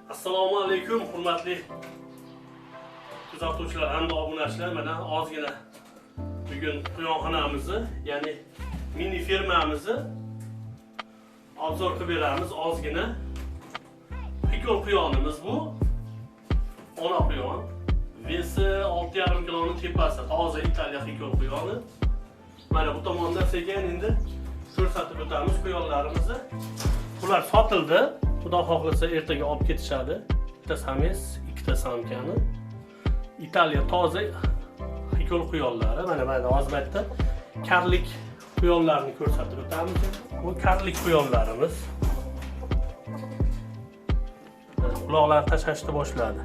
Assalomu alaykum, hurmatli kuzatuvchilar hamda obunachilar. Mana ozgina bugun quyonxonamizni, ya'ni mini fermamizni obzor qilib beramiz. Ozgina hikol quyonimiz bu. Ona quyon. Vesi 6,5 kiloni tepasi, toza Italiya hikol quyoni. Mana bu tomonda sekin endi ko'rsatib o'tamiz quyonlarimizni. Bular sotildi. Xudo xohlasa ertaga olib ketishadi. Bitta samiz, ikkita samkani. Italiya toza hikol quyonlari. Mana hozirda karlik quyonlarni ko'rsatib o'tamiz. Bu karlik quyonlarimiz. Quloqlar tashlashni boshladi.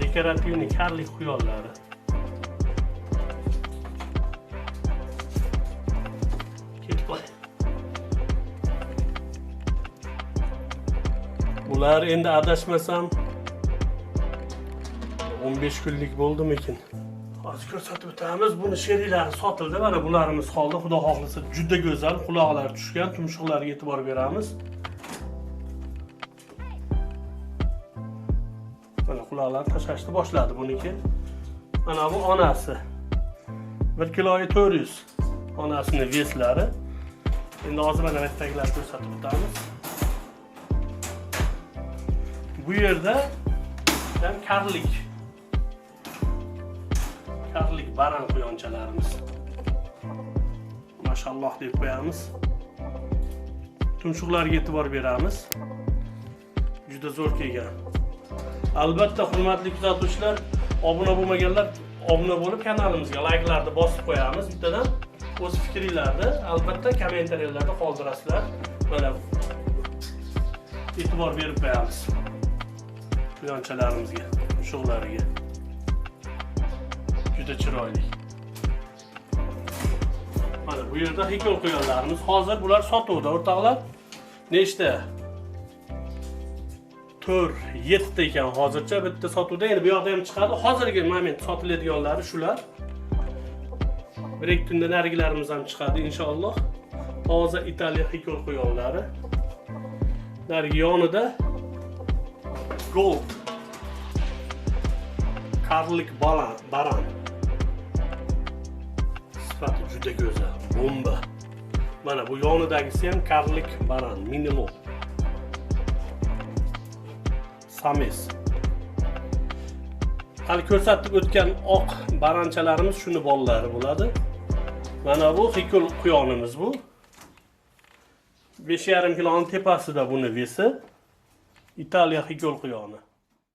Dekorativni karlik quyonlari. Bular endi adashmasam 15 kunlik bo'ldimikin. Hozir ko'rsatib o'tamiz. Buni sheriklari sotildi. Mana bularimiz qoldi. Xudo xohlasa juda go'zal, quloqlar tushgan, tumshuqlarga e'tibor beramiz. Mana quloqlar tashlashni boshladi buniki. Mana bu onasi. 1 kilo 400. Onasining veslari. Endi hozir mana bittagilarni ko'rsatib o'tamiz. Bu yerda ham karlik baran quyonchalarimiz. Mashalloh deb qo'yamiz. Tumshuqlarga e'tibor beramiz. Juda zo'r kelgan. Albatta hurmatli kuzatuvchilar, obuna bo'lmaganlar obuna bo'lib kanalimizga layklarni bosib qo'yamiz. Bittadan o'z fikringlarni albatta kommentariyalarda qoldirasizlar. Mana e'tibor berib qo'yamiz quyonchalarimizga, tumshuqlariga. Juda chiroyli. Mana bu yerda hikol quyonlarimiz. Hozir bular sotuvda o'rtoqlar. Nechta? 4-7 ta ekan hozircha. Bitta sotuvda, endi bu yoqda ham chiqadi. Hozirgi moment sotiladiganlari shular. Bir ikki kunda narigilarimiz ham chiqadi inshaalloh. Toza Italiya hikol quyonlari. Narigi yonida gold karlik baran. Sifati juda go'zal, bomba. Mana bu yonidagisi ham karlik baran, minilo. Samiz. Hali ko'rsatib o'tgan oq baranchalarimiz shuni bolalari bo'ladi. Mana bu hikol quyonimiz bu. 5,5 kiloni tepasida buni vesi. Italiya hikol quyoni.